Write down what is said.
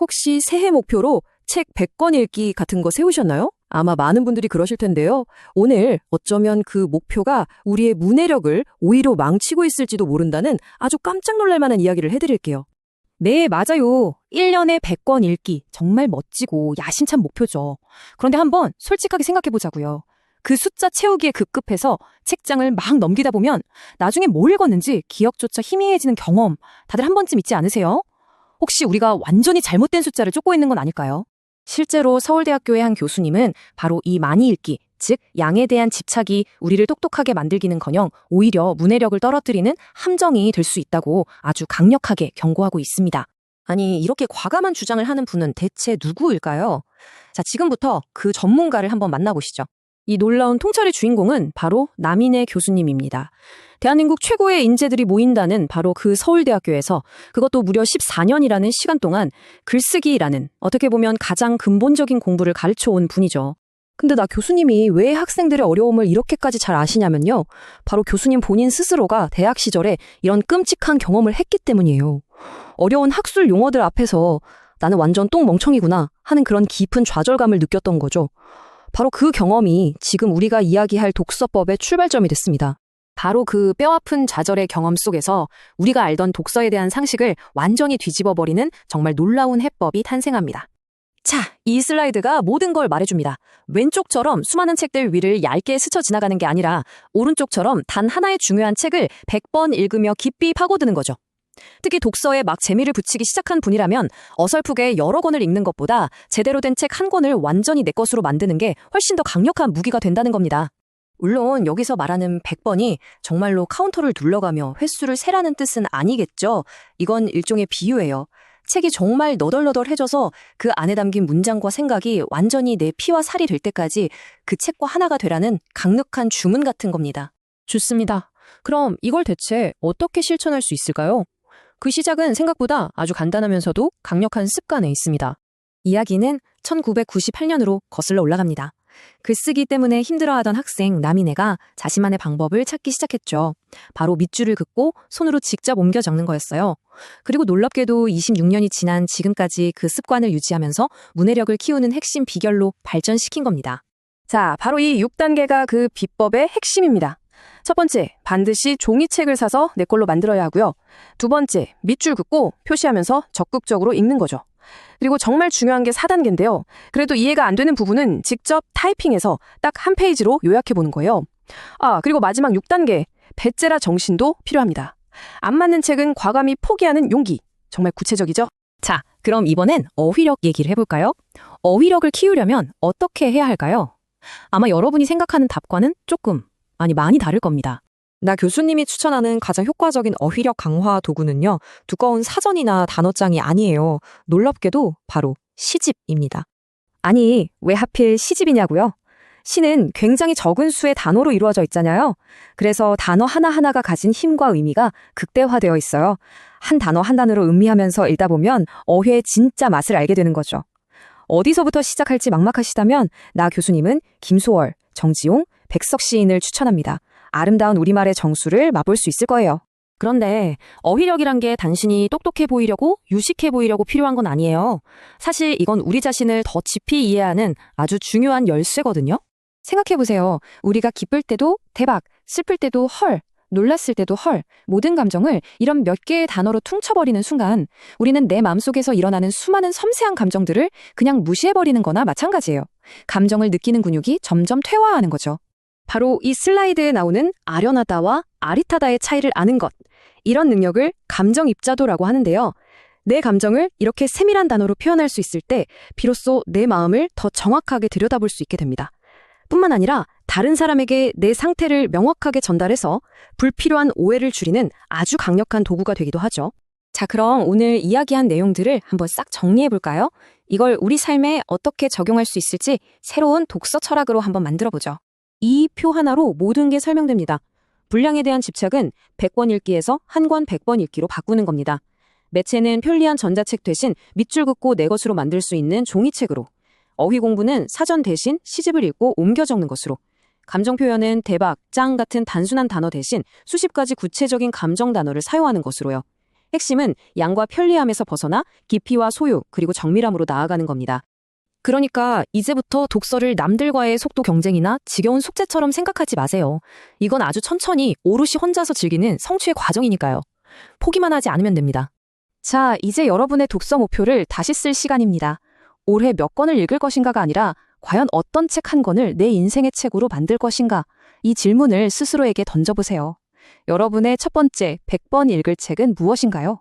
혹시 새해 목표로 책 100권 읽기 같은 거 세우셨나요? 아마 많은 분들이 그러실 텐데요. 오늘 어쩌면 그 목표가 우리의 문해력을 오히려 망치고 있을지도 모른다는 아주 깜짝 놀랄 만한 이야기를 해드릴게요. 네, 맞아요. 1년에 100권 읽기. 정말 멋지고 야심찬 목표죠. 그런데 한번 솔직하게 생각해 보자고요. 그 숫자 채우기에 급급해서 책장을 막 넘기다 보면 나중에 뭘 읽었는지 기억조차 희미해지는 경험 다들 한 번쯤 있지 않으세요? 혹시 우리가 완전히 잘못된 숫자를 쫓고 있는 건 아닐까요? 실제로 서울대학교의 한 교수님은 바로 이 많이 읽기, 즉 양에 대한 집착이 우리를 똑똑하게 만들기는커녕 오히려 문해력을 떨어뜨리는 함정이 될 수 있다고 아주 강력하게 경고하고 있습니다. 아니, 이렇게 과감한 주장을 하는 분은 대체 누구일까요? 자, 지금부터 그 전문가를 한번 만나보시죠. 이 놀라운 통찰의 주인공은 바로 남인혜 교수님입니다. 대한민국 최고의 인재들이 모인다는 바로 그 서울대학교에서 그것도 무려 14년이라는 시간 동안 글쓰기라는 어떻게 보면 가장 근본적인 공부를 가르쳐온 분이죠. 근데 나 교수님이 왜 학생들의 어려움을 이렇게까지 잘 아시냐면요. 바로 교수님 본인 스스로가 대학 시절에 이런 끔찍한 경험을 했기 때문이에요. 어려운 학술 용어들 앞에서 나는 완전 똥멍청이구나 하는 그런 깊은 좌절감을 느꼈던 거죠. 바로 그 경험이 지금 우리가 이야기할 독서법의 출발점이 됐습니다. 바로 그 뼈아픈 좌절의 경험 속에서 우리가 알던 독서에 대한 상식을 완전히 뒤집어버리는 정말 놀라운 해법이 탄생합니다. 자, 이 슬라이드가 모든 걸 말해줍니다. 왼쪽처럼 수많은 책들 위를 얇게 스쳐 지나가는 게 아니라 오른쪽처럼 단 하나의 중요한 책을 100번 읽으며 깊이 파고드는 거죠. 특히 독서에 막 재미를 붙이기 시작한 분이라면 어설프게 여러 권을 읽는 것보다 제대로 된 책 한 권을 완전히 내 것으로 만드는 게 훨씬 더 강력한 무기가 된다는 겁니다. 물론 여기서 말하는 100번이 정말로 카운터를 눌러가며 횟수를 세라는 뜻은 아니겠죠. 이건 일종의 비유예요. 책이 정말 너덜너덜해져서 그 안에 담긴 문장과 생각이 완전히 내 피와 살이 될 때까지 그 책과 하나가 되라는 강력한 주문 같은 겁니다. 좋습니다. 그럼 이걸 대체 어떻게 실천할 수 있을까요? 그 시작은 생각보다 아주 간단하면서도 강력한 습관에 있습니다. 이야기는 1998년으로 거슬러 올라갑니다. 글쓰기 때문에 힘들어하던 학생 남인혜가 자신만의 방법을 찾기 시작했죠. 바로 밑줄을 긋고 손으로 직접 옮겨 적는 거였어요. 그리고 놀랍게도 26년이 지난 지금까지 그 습관을 유지하면서 문해력을 키우는 핵심 비결로 발전시킨 겁니다. 자, 바로 이 6단계가 그 비법의 핵심입니다. 첫 번째, 반드시 종이책을 사서 내 걸로 만들어야 하고요. 두 번째, 밑줄 긋고 표시하면서 적극적으로 읽는 거죠. 그리고 정말 중요한 게 4단계인데요. 그래도 이해가 안 되는 부분은 직접 타이핑해서 딱 한 페이지로 요약해보는 거예요. 그리고 마지막 6단계, 배째라 정신도 필요합니다. 안 맞는 책은 과감히 포기하는 용기. 정말 구체적이죠? 자, 그럼 이번엔 어휘력 얘기를 해볼까요? 어휘력을 키우려면 어떻게 해야 할까요? 아마 여러분이 생각하는 답과는 많이 다를 겁니다. 나 교수님이 추천하는 가장 효과적인 어휘력 강화 도구는요, 두꺼운 사전이나 단어장이 아니에요. 놀랍게도 바로 시집입니다. 아니, 왜 하필 시집이냐고요? 시는 굉장히 적은 수의 단어로 이루어져 있잖아요. 그래서 단어 하나하나가 가진 힘과 의미가 극대화되어 있어요. 한 단어 한 단어로 음미하면서 읽다 보면 어휘의 진짜 맛을 알게 되는 거죠. 어디서부터 시작할지 막막하시다면 나 교수님은 김소월, 정지용, 백석 시인을 추천합니다. 아름다운 우리말의 정수를 맛볼 수 있을 거예요. 그런데 어휘력이란 게 단순히 똑똑해 보이려고 유식해 보이려고 필요한 건 아니에요. 사실 이건 우리 자신을 더 깊이 이해하는 아주 중요한 열쇠거든요. 생각해보세요. 우리가 기쁠 때도 대박, 슬플 때도 헐, 놀랐을 때도 헐, 모든 감정을 이런 몇 개의 단어로 퉁쳐버리는 순간 우리는 내 마음속에서 일어나는 수많은 섬세한 감정들을 그냥 무시해버리는 거나 마찬가지예요. 감정을 느끼는 근육이 점점 퇴화하는 거죠. 바로 이 슬라이드에 나오는 아련하다와 아릿하다의 차이를 아는 것. 이런 능력을 감정입자도라고 하는데요. 내 감정을 이렇게 세밀한 단어로 표현할 수 있을 때 비로소 내 마음을 더 정확하게 들여다볼 수 있게 됩니다. 뿐만 아니라 다른 사람에게 내 상태를 명확하게 전달해서 불필요한 오해를 줄이는 아주 강력한 도구가 되기도 하죠. 자, 그럼 오늘 이야기한 내용들을 한번 싹 정리해볼까요? 이걸 우리 삶에 어떻게 적용할 수 있을지 새로운 독서 철학으로 한번 만들어보죠. 이 표 하나로 모든 게 설명됩니다. 분량에 대한 집착은 100권 읽기에서 한 권 100번 읽기로 바꾸는 겁니다. 매체는 편리한 전자책 대신 밑줄 긋고 내 것으로 만들 수 있는 종이책으로. 어휘 공부는 사전 대신 시집을 읽고 옮겨 적는 것으로. 감정 표현은 대박, 짱 같은 단순한 단어 대신 수십 가지 구체적인 감정 단어를 사용하는 것으로요. 핵심은 양과 편리함에서 벗어나 깊이와 소유, 그리고 정밀함으로 나아가는 겁니다. 그러니까 이제부터 독서를 남들과의 속도 경쟁이나 지겨운 숙제처럼 생각하지 마세요. 이건 아주 천천히 오롯이 혼자서 즐기는 성취의 과정이니까요. 포기만 하지 않으면 됩니다. 자, 이제 여러분의 독서 목표를 다시 쓸 시간입니다. 올해 몇 권을 읽을 것인가가 아니라 과연 어떤 책 한 권을 내 인생의 책으로 만들 것인가? 이 질문을 스스로에게 던져보세요. 여러분의 첫 번째 100번 읽을 책은 무엇인가요?